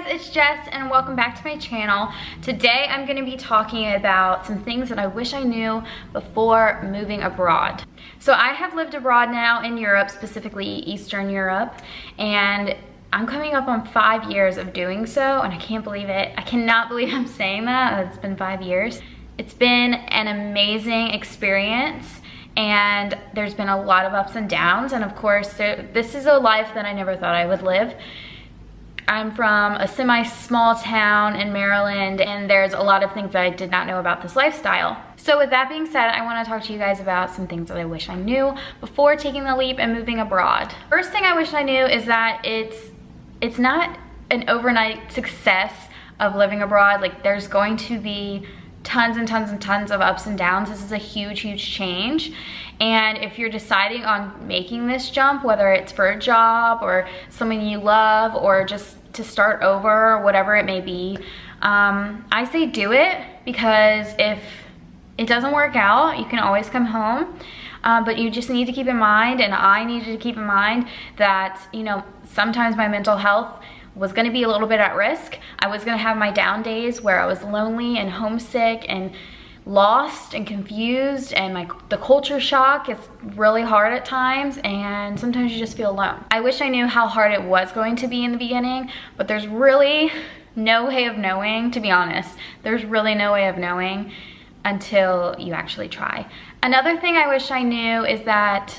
it's Jess and welcome back to my channel. Today I'm going to be talking about some things that I wish I knew before moving abroad. So I have lived abroad now in Europe, specifically Eastern Europe, and I'm coming up on 5 years of doing so, and I can't believe it. I cannot believe I'm saying that. It's been 5 years. It's been an amazing experience, and there's been a lot of ups and downs, and of course this is a life that I never thought I would live. I'm from a semi-small town in Maryland, and there's a lot of things that I did not know about this lifestyle. So with that being said, I want to talk to you guys about some things that I wish I knew before taking the leap and moving abroad. First thing I wish I knew is that it's not an overnight success of living abroad. Like, there's going to be tons and tons and tons of ups and downs. This is a huge, huge change. And if you're deciding on making this jump, whether it's for a job or someone you love or just to start over or whatever it may be, I say do it, because if it doesn't work out, you can always come home. But you just need to keep in mind, and I needed to keep in mind, that, you know, sometimes my mental health was going to be a little bit at risk. I was going to have my down days where I was lonely and homesick and lost and confused, and the culture shock is really hard at times, and sometimes you just feel alone. I wish I knew how hard it was going to be in the beginning, but there's really no way of knowing, to be honest. There's really no way of knowing until you actually try. Another thing I wish I knew is that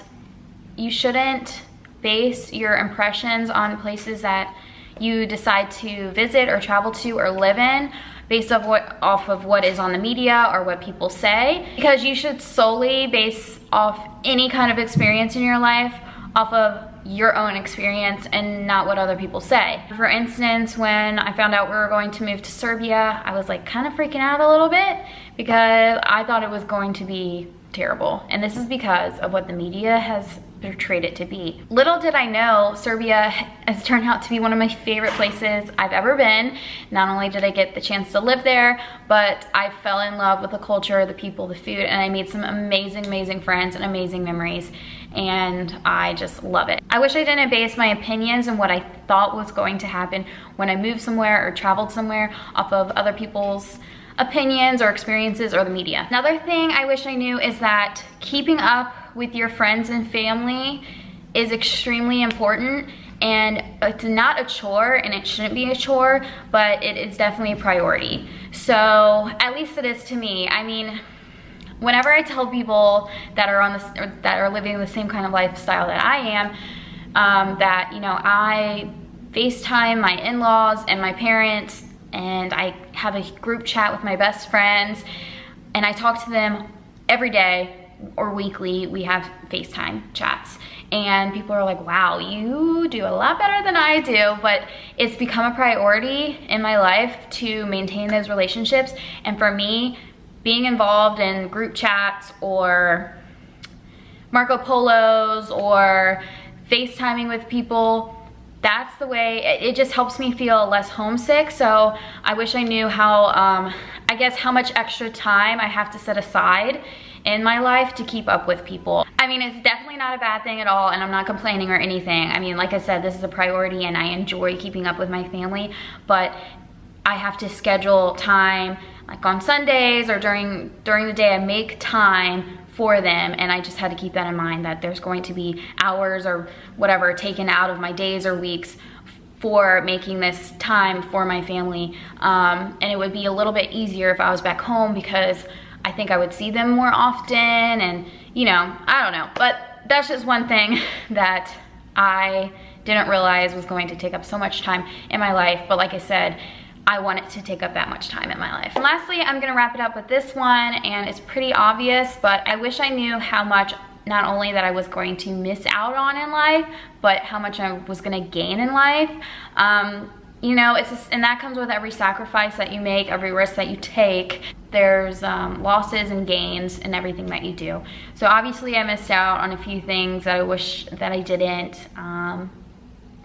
you shouldn't base your impressions on places that you decide to visit or travel to or live in based off of what is on the media or what people say, because you should solely base off any kind of experience in your life off of your own experience and not what other people say. For instance, when I found out we were going to move to Serbia, I was like kind of freaking out a little bit because I thought it was going to be terrible. And this is because of what the media has portrayed it to be. Little did I know, Serbia has turned out to be one of my favorite places I've ever been. Not only did I get the chance to live there, but I fell in love with the culture, the people, the food, and I made some amazing, amazing friends and amazing memories, and I just love it. I wish I didn't base my opinions and what I thought was going to happen when I moved somewhere or traveled somewhere off of other people's opinions or experiences or the media. Another thing I wish I knew is that keeping up with your friends and family is extremely important, and it's not a chore, and it shouldn't be a chore, but it is definitely a priority. So at least it is to me. I mean, whenever I tell people that are on this, or that are living the same kind of lifestyle that I am, that, you know, I FaceTime my in-laws and my parents, and I have a group chat with my best friends, and I talk to them every day or weekly. We have FaceTime chats, and people are like, wow, you do a lot better than I do. But it's become a priority in my life to maintain those relationships, and for me, being involved in group chats or Marco Polos or FaceTiming with people, that's the way. It just helps me feel less homesick. So I wish I knew how, I guess, how much extra time I have to set aside in my life to keep up with people. I mean, it's definitely not a bad thing at all, and I'm not complaining or anything. I mean, like I said, this is a priority, and I enjoy keeping up with my family, but I have to schedule time, like on Sundays or during the day. I make time for them, and I just had to keep that in mind, that there's going to be hours or whatever taken out of my days or weeks for making this time for my family. And it would be a little bit easier if I was back home, because I think I would see them more often, and, you know, I don't know. But that's just one thing that I didn't realize was going to take up so much time in my life. But like I said, I want it to take up that much time in my life. And lastly, I'm gonna wrap it up with this one, and it's pretty obvious, but I wish I knew how much, not only that I was going to miss out on in life, but how much I was gonna gain in life. You know, it's just, and that comes with every sacrifice that you make, every risk that you take. There's losses and gains in everything that you do. So obviously I missed out on a few things that I wish that I didn't.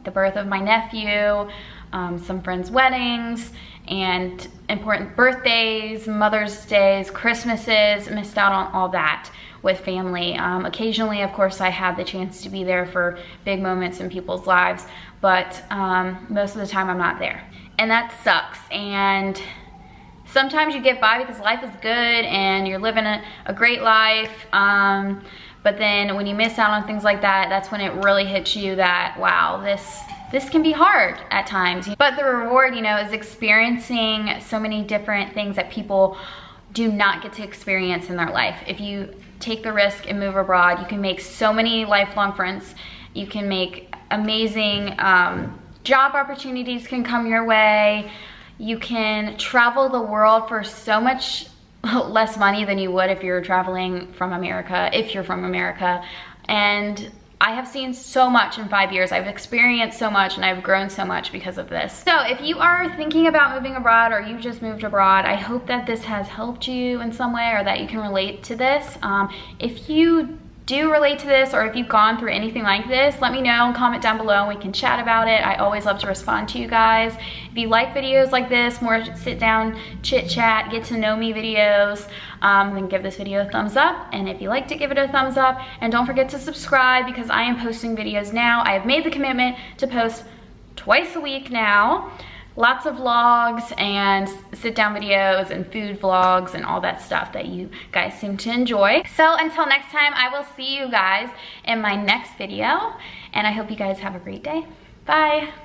The birth of my nephew, some friends' weddings, and important birthdays, Mother's Days, Christmases. Missed out on all that with family. Occasionally, of course, I have the chance to be there for big moments in people's lives, but most of the time I'm not there. And that sucks. And sometimes you get by because life is good and you're living a great life. But then when you miss out on things like that, that's when it really hits you that, wow, this can be hard at times. But the reward, you know, is experiencing so many different things that people do not get to experience in their life. If you take the risk and move abroad, you can make so many lifelong friends. You can make amazing job opportunities can come your way. You can travel the world for so much less money than you would if you're traveling from America, if you're from America. And I have seen so much in 5 years. I've experienced so much and I've grown so much because of this. So if you are thinking about moving abroad or you just moved abroad, I hope that this has helped you in some way or that you can relate to this. If you do relate to this or if you've gone through anything like this, let me know, comment down below and we can chat about it. I always love to respond to you guys. If you like videos like this, more sit down, chit chat, get to know me videos, then give this video a thumbs up. And if you liked it, give it a thumbs up. And don't forget to subscribe because I am posting videos now. I have made the commitment to post twice a week now. Lots of vlogs and sit down videos and food vlogs and all that stuff that you guys seem to enjoy. So until next time, I will see you guys in my next video and I hope you guys have a great day. Bye.